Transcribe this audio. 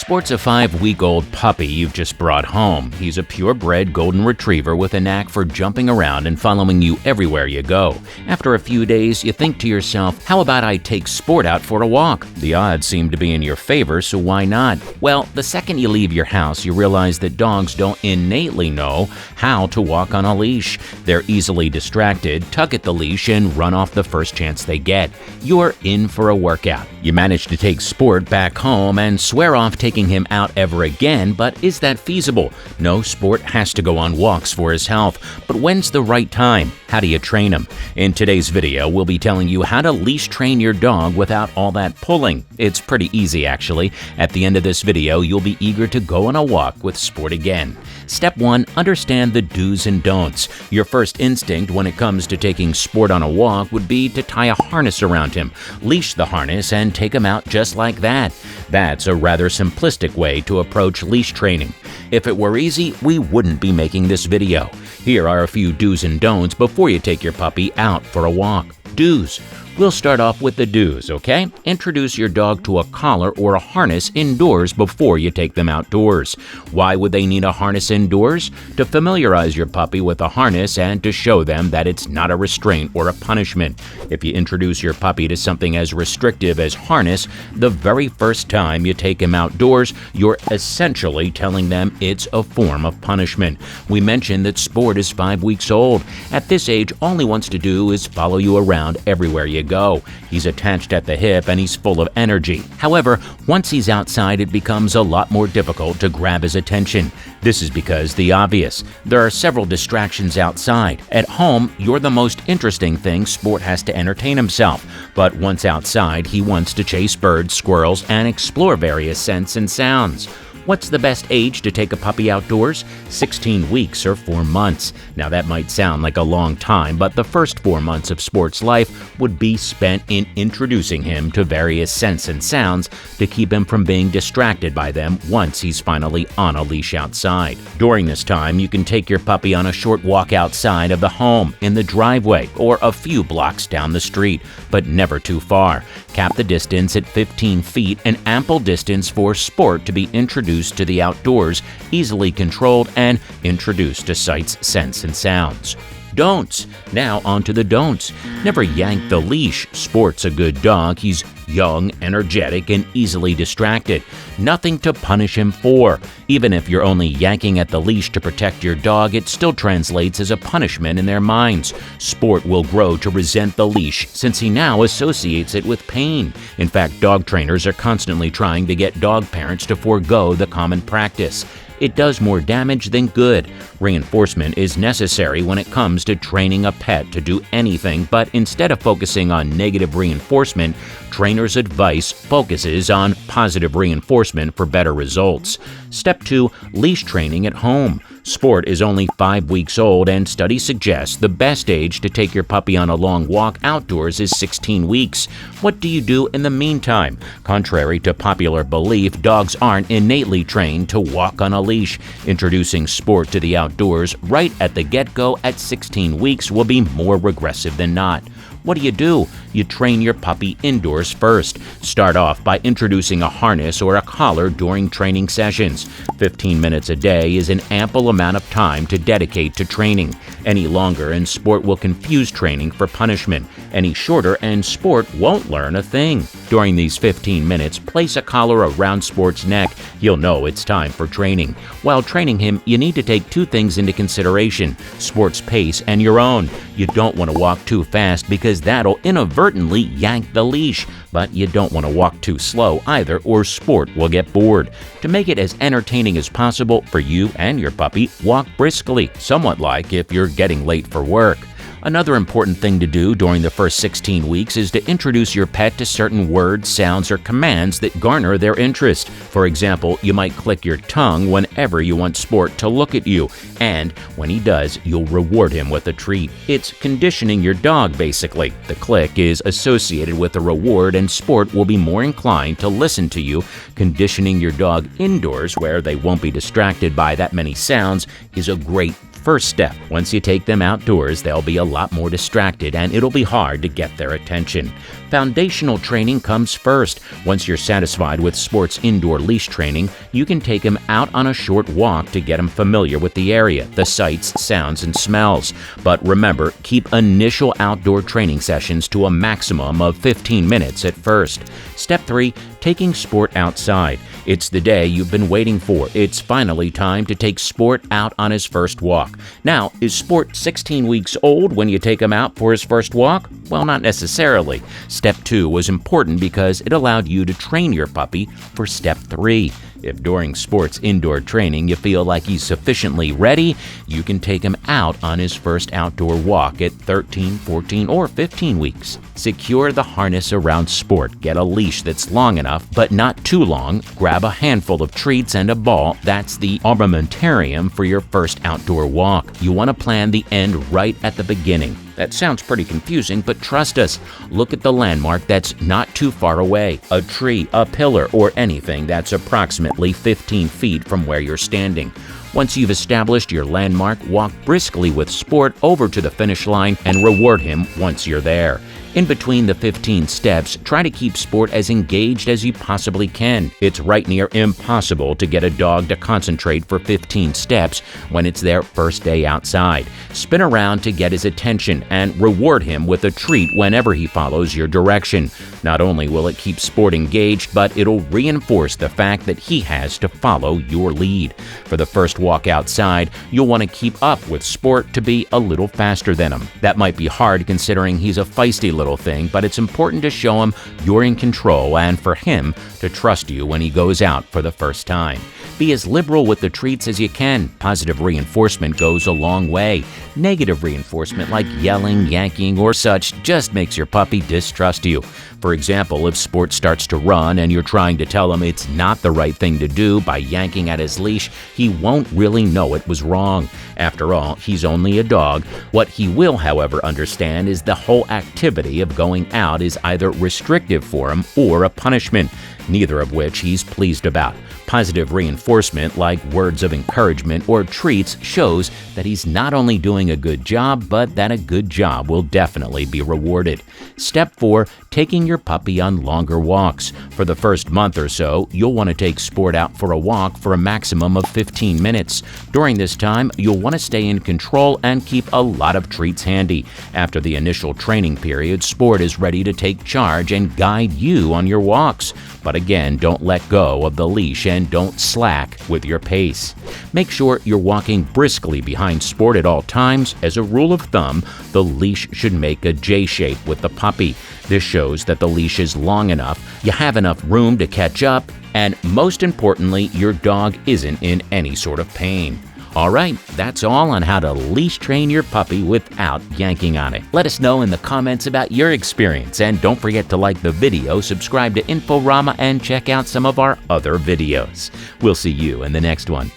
Sport's a 5-week-old puppy you've just brought home. He's a purebred golden retriever with a knack for jumping around and following you everywhere you go. After a few days, you think to yourself, how about I take Sport out for a walk? The odds seem to be in your favor, so why not? Well, the second you leave your house, you realize that dogs don't innately know how to walk on a leash. They're easily distracted, tug at the leash, and run off the first chance they get. You're in for a workout. You manage to take Sport back home and swear off taking him out ever again, but is that feasible? No, Sport has to go on walks for his health. But when's the right time? How do you train him? In today's video, we'll be telling you how to leash train your dog without all that pulling. It's pretty easy, actually. At the end of this video, you'll be eager to go on a walk with Sport again. Step 1. Understand the do's and don'ts. Your first instinct when it comes to taking Sport on a walk would be to tie a harness around him, leash the harness, and take him out just like that. That's a rather simplistic way to approach leash training. If it were easy, we wouldn't be making this video. Here are a few do's and don'ts before you take your puppy out for a walk. Do's. We'll start off with the do's, okay? Introduce your dog to a collar or a harness indoors before you take them outdoors. Why would they need a harness indoors? To familiarize your puppy with a harness and to show them that it's not a restraint or a punishment. If you introduce your puppy to something as restrictive as harness, the very first time you take him outdoors, you're essentially telling them it's a form of punishment. We mentioned that Sport is 5 weeks old. At this age, all he wants to do is follow you around everywhere you go. He's attached at the hip and he's full of energy. However, once he's outside, it becomes a lot more difficult to grab his attention. This is because the obvious. There are several distractions outside. At home, you're the most interesting thing Sport has to entertain himself. But once outside, he wants to chase birds, squirrels, and explore various scents and sounds. What's the best age to take a puppy outdoors? 16 weeks or 4 months. Now that might sound like a long time, but the first 4 months of Sport's life would be spent in introducing him to various scents and sounds to keep him from being distracted by them once he's finally on a leash outside. During this time, you can take your puppy on a short walk outside of the home, in the driveway, or a few blocks down the street, but never too far. Cap the distance at 15 feet, an ample distance for Sport to be introduced to the outdoors, easily controlled, and introduced to sights, scents, and sounds. Don'ts. Now on to the don'ts. Never yank the leash. Sport's a good dog. He's young, energetic, and easily distracted. Nothing to punish him for. Even if you're only yanking at the leash to protect your dog, it still translates as a punishment in their minds. Sport will grow to resent the leash since he now associates it with pain. In fact, dog trainers are constantly trying to get dog parents to forego the common practice. It does more damage than good. Reinforcement is necessary when it comes to training a pet to do anything, but instead of focusing on negative reinforcement, trainers' advice focuses on positive reinforcement for better results. Step 2. Leash training at home. Sport is only 5 weeks old, and studies suggest the best age to take your puppy on a long walk outdoors is 16 weeks. What do you do in the meantime? Contrary to popular belief, dogs aren't innately trained to walk on a leash. Introducing Sport to the outdoors right at the get-go at 16 weeks will be more regressive than not. What do? You train your puppy indoors first. Start off by introducing a harness or a collar during training sessions. 15 minutes a day is an ample amount of time to dedicate to training. Any longer and Sport will confuse training for punishment. Any shorter and Sport won't learn a thing. During these 15 minutes, place a collar around Sport's neck. You'll know it's time for training. While training him, you need to take 2 things into consideration: Sport's pace and your own. You don't want to walk too fast because that'll inadvertently yank the leash, but you don't want to walk too slow either, or Sport will get bored. To make it as entertaining as possible for you and your puppy, walk briskly, somewhat like if you're getting late for work. Another important thing to do during the first 16 weeks is to introduce your pet to certain words, sounds, or commands that garner their interest. For example, you might click your tongue whenever you want Sport to look at you, and when he does, you'll reward him with a treat. It's conditioning your dog, basically. The click is associated with a reward, and Sport will be more inclined to listen to you. Conditioning your dog indoors, where they won't be distracted by that many sounds, is a great first step. Once you take them outdoors, they'll be a lot more distracted and it'll be hard to get their attention. Foundational training comes first. Once you're satisfied with Sport's indoor leash training, you can take him out on a short walk to get him familiar with the area, the sights, sounds, and smells. But remember, keep initial outdoor training sessions to a maximum of 15 minutes at first. Step 3. Taking Sport outside. It's the day you've been waiting for. It's finally time to take Sport out on his first walk. Now, is Sport 16 weeks old when you take him out for his first walk? Well, not necessarily. Step 2 was important because it allowed you to train your puppy for Step 3. If during Sport's indoor training you feel like he's sufficiently ready, you can take him out on his first outdoor walk at 13, 14, or 15 weeks. Secure the harness around Sport. Get a leash that's long enough, but not too long. Grab a handful of treats and a ball. That's the armamentarium for your first outdoor walk. You want to plan the end right at the beginning. That sounds pretty confusing, but trust us. Look at the landmark that's not too far away. A tree, a pillar, or anything that's approximately 15 feet from where you're standing. Once you've established your landmark, walk briskly with Sport over to the finish line and reward him once you're there. In between the 15 steps, try to keep Sport as engaged as you possibly can. It's right near impossible to get a dog to concentrate for 15 steps when it's their first day outside. Spin around to get his attention and reward him with a treat whenever he follows your direction. Not only will it keep Sport engaged, but it'll reinforce the fact that he has to follow your lead. For the first walk outside, you'll want to keep up with Sport to be a little faster than him. That might be hard considering he's a feisty little thing, but it's important to show him you're in control and for him to trust you when he goes out for the first time. Be as liberal with the treats as you can. Positive reinforcement goes a long way. Negative reinforcement like yelling, yanking, or such just makes your puppy distrust you. For example, if Sport starts to run and you're trying to tell him it's not the right thing to do by yanking at his leash, he won't really know it was wrong. After all, he's only a dog. What he will, however, understand is the whole activity of going out is either restrictive for him or a punishment, neither of which he's pleased about. Positive reinforcement, like words of encouragement or treats, shows that he's not only doing a good job, but that a good job will definitely be rewarded. Step 4. Taking your puppy on longer walks. For the first month or so, you'll want to take Sport out for a walk for a maximum of 15 minutes. During this time, you'll want to stay in control and keep a lot of treats handy. After the initial training period, Sport is ready to take charge and guide you on your walks. But again, don't let go of the leash and don't slack with your pace. Make sure you're walking briskly behind Sport at all times. As a rule of thumb, the leash should make a J shape with the puppy. This shows that the leash is long enough, you have enough room to catch up, and most importantly, your dog isn't in any sort of pain. Alright, that's all on how to leash train your puppy without yanking on it. Let us know in the comments about your experience, and don't forget to like the video, subscribe to INFORAMA, and check out some of our other videos. We'll see you in the next one.